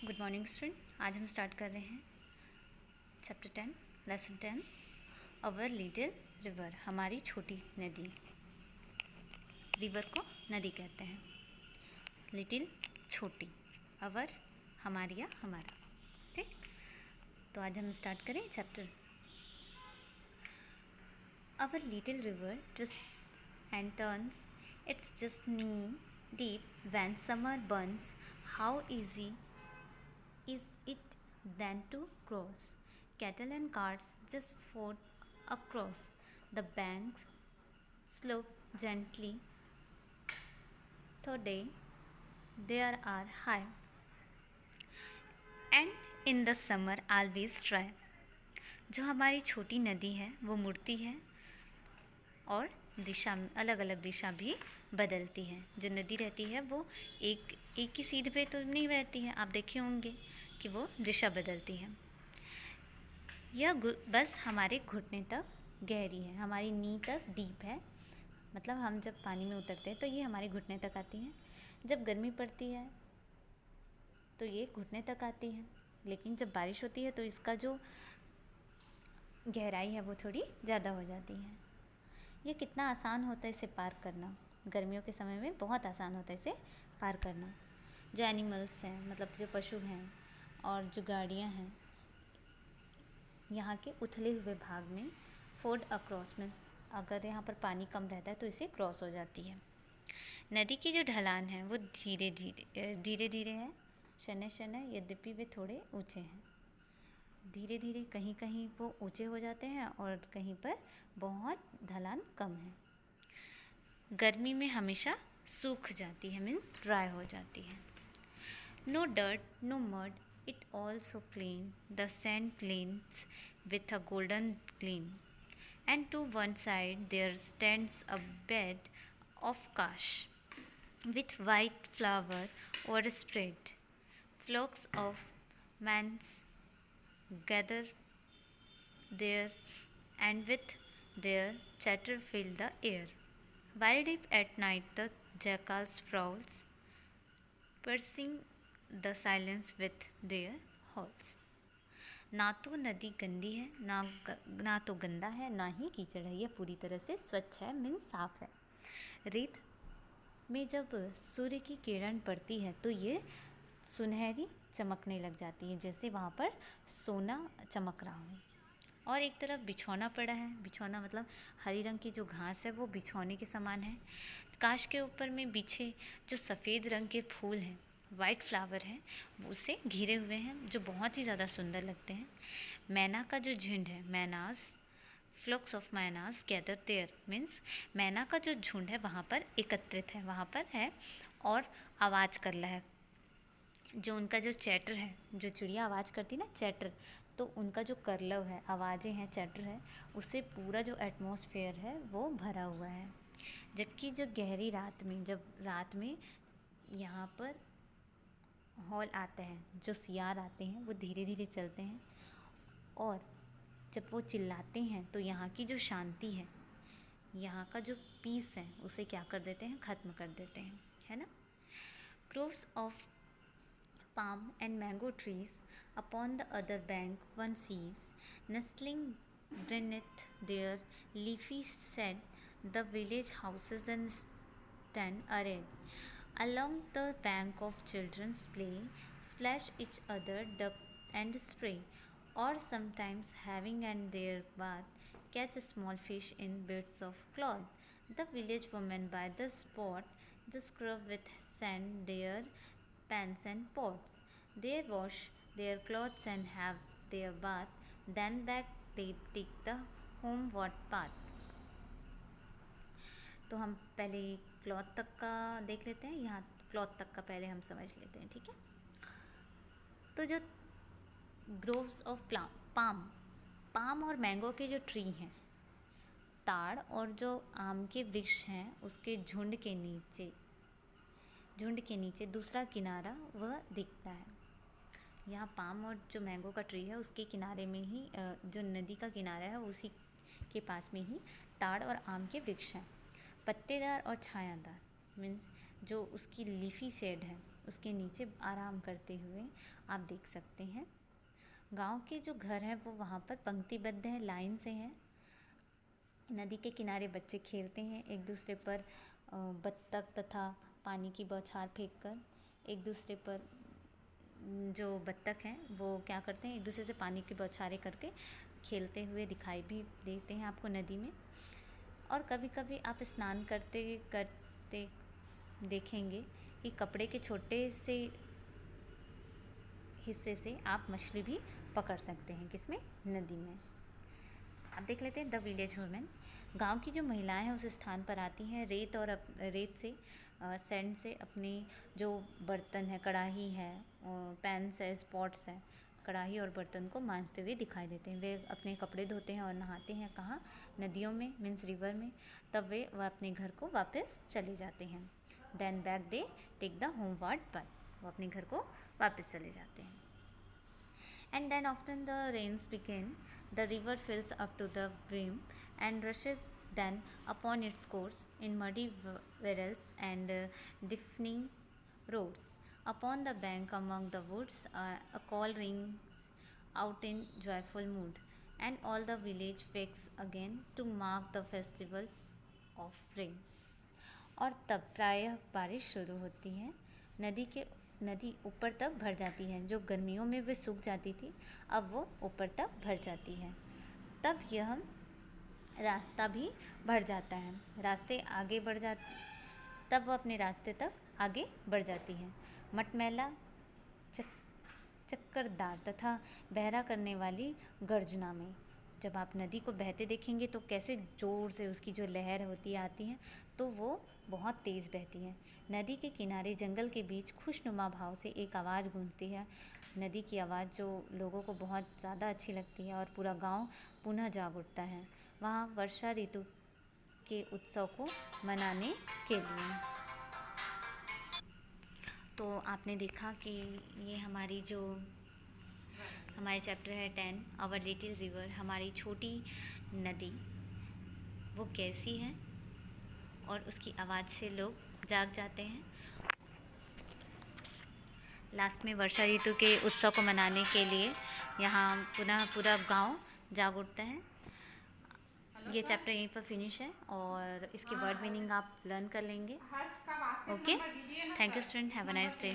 Good morning student. आज हम start कर रहे हैं चैप्टर 10 लेसन 10 अवर लिटिल रिवर, हमारी छोटी नदी। रिवर को नदी कहते हैं। लिटिल छोटी, अवर हमारी या हमारा। ठीक, तो आज हम स्टार्ट करें chapter. Our little river twists and turns, it's just knee deep when summer burns. How easy is it then to cross? Cattle and carts just float across. The banks slope gently. Today there are high, and in the summer always dry. जो हमारी छोटी नदी है वो मुड़ती है और दिशा, अलग अलग दिशा भी बदलती है। जो नदी रहती है वो एक ही सीध पे तो नहीं बहती है, आप देखे होंगे कि वो दिशा बदलती है। यह बस हमारे घुटने तक गहरी है, हमारी नी तक डीप है। मतलब हम जब पानी में उतरते हैं तो ये हमारे घुटने तक आती है। जब गर्मी पड़ती है तो ये घुटने तक आती है, लेकिन जब बारिश होती है तो इसका जो गहराई है वो थोड़ी ज़्यादा हो जाती है। ये कितना आसान होता है इसे पार करना। गर्मियों के समय में बहुत आसान होता है इसे पार करना। जो एनिमल्स हैं, मतलब जो पशु हैं और जो गाड़ियाँ हैं, यहाँ के उथले हुए भाग में फोर्ड अक्रॉस में, अगर यहाँ पर पानी कम रहता है तो इसे क्रॉस हो जाती है। नदी की जो ढलान है वो धीरे धीरे है, शनय शनय, यद्यपि वे थोड़े ऊंचे हैं। धीरे धीरे कहीं कहीं वो ऊंचे हो जाते हैं और कहीं पर बहुत ढलान कम है। गर्मी में हमेशा सूख जाती है, मीन्स ड्राई हो जाती है। No dirt, no mud, it all so clean, the sand glints with a golden gleam, and to one side there stands a bed of cash, with white flower overspread. Flocks of mans gather there, and with their chatter fill the air. While deep at night the jackals prowls, piercing the silence with their howls. ना तो नदी गंदी है, ना तो गंदा है, ना ही कीचड़ है। यह पूरी तरह से स्वच्छ है, मीन्स साफ है। रेत में जब सूर्य की किरण पड़ती है तो ये सुनहरी चमकने लग जाती है, जैसे वहाँ पर सोना चमक रहा हो। और एक तरफ बिछौना पड़ा है। बिछौना मतलब हरी रंग की जो घास है वो बिछौने के समान है। काश के ऊपर में बिछे जो सफ़ेद रंग के फूल हैं, वाइट फ्लावर है, उससे घिरे हुए हैं, जो बहुत ही ज़्यादा सुंदर लगते हैं। मैना का जो झुंड है, मैनास, फ्लॉक्स ऑफ मैनास गैदर देयर, मीन्स मैना का जो झुंड है वहाँ पर एकत्रित है, वहाँ पर है और आवाज़ कर रहा है। जो उनका जो चैटर है, जो चिड़िया आवाज़ करती ना, चैटर, तो उनका जो करलव है, आवाज़ें हैं, चैटर है, उससे पूरा जो एटमॉस्फेयर है वो भरा हुआ है। जबकि जो गहरी रात में, जब रात में यहाँ पर हॉल आता है, जो सियार आते हैं वो धीरे धीरे चलते हैं और जब वो चिल्लाते हैं तो यहाँ की जो शांति है, यहाँ का जो पीस है, उसे क्या कर देते हैं, ख़त्म कर देते हैं, है ना। Groves of palm and mango trees upon the other bank one sees, nestling beneath their leafy shade, the village houses and stand arrayed. Along the bank of children's play, splash each other, duck and spray, or sometimes having and their bath, catch a small fish in bits of cloth. The village women by the spot, the scrub with sand their pans and pots. They wash their clothes and have their bath, then back they take the homeward path. तो हम पहले cloth तक का देख लेते हैं। यहाँ cloth तक का पहले हम समझ लेते हैं, ठीक है। तो जो ग्रोव्स ऑफ पाम और मैंगो के जो ट्री हैं, ताड़ और जो आम के वृक्ष हैं, उसके झुंड के नीचे दूसरा किनारा वह दिखता है। यहाँ पाम और जो मैंगो का ट्री है उसके किनारे में ही, जो नदी का किनारा है उसी के पास में ही ताड़ और आम के वृक्ष हैं। पत्तेदार और छायादार, मीन्स जो उसकी लीफी शेड है, उसके नीचे आराम करते हुए आप देख सकते हैं। गांव के जो घर हैं वो वहाँ पर पंक्तिबद्ध हैं, लाइन से हैं। नदी के किनारे बच्चे खेलते हैं एक दूसरे पर बत्तख तथा पानी की बौछार फेंककर। एक दूसरे पर जो बत्तख हैं वो क्या करते हैं, एक दूसरे से पानी की बौछारें करके खेलते हुए दिखाई भी देते हैं आपको नदी में। और कभी कभी आप स्नान करते करते देखेंगे कि कपड़े के छोटे से हिस्से से आप मछली भी पकड़ सकते हैं। किसमें? नदी में। अब देख लेते हैं द विलेज वुमेन। गांव की जो महिलाएं हैं उस स्थान पर आती हैं रेत से सैंड से अपने जो बर्तन है, कढ़ाई है, पैन्स है, स्पॉट्स हैं, कढ़ाई और बर्तन को मांजते हुए दिखाई देते हैं। वे अपने कपड़े धोते हैं और नहाते हैं कहाँ? नदियों में, मीन्स रिवर में। तब वे अपने घर को वापस चले जाते हैं। Then back they take the homeward by. वो अपने घर को वापस चले जाते हैं। And then often the rains begin, the river fills up to the brim and rushes then upon its course in muddy barrels and deafening roads. Upon the bank among the woods, a call rings out in joyful mood, and all the village wakes again to mark the festival of rain. और तब प्रायः बारिश शुरू होती है। नदी ऊपर तक भर जाती है। जो गर्मियों में वे सूख जाती थी, अब वो ऊपर तक भर जाती है। तब यह रास्ता भी भर जाता है। तब वो अपने रास्ते तक आगे बढ़ जाती है। मटमैला, चक्करदार तथा बहरा करने वाली गर्जना में। जब आप नदी को बहते देखेंगे तो कैसे ज़ोर से उसकी जो लहर होती आती है, तो वो बहुत तेज़ बहती है। नदी के किनारे जंगल के बीच खुशनुमा भाव से एक आवाज़ गूंजती है। नदी की आवाज़ जो लोगों को बहुत ज़्यादा अच्छी लगती है और पूरा गांव पुनः जाग उठता है वहाँ वर्षा ऋतु के उत्सव को मनाने के लिए। तो आपने देखा कि ये हमारे चैप्टर है 10 आवर लिटिल रिवर, हमारी छोटी नदी वो कैसी है और उसकी आवाज़ से लोग जाग जाते हैं। लास्ट में वर्षा ऋतु के उत्सव को मनाने के लिए यहाँ पुनः पूरा गांव जाग उठता है। ये चैप्टर यहीं पर फिनिश है और इसकी वर्ड मीनिंग आप लर्न कर लेंगे। Okay, thank you student, have a nice day.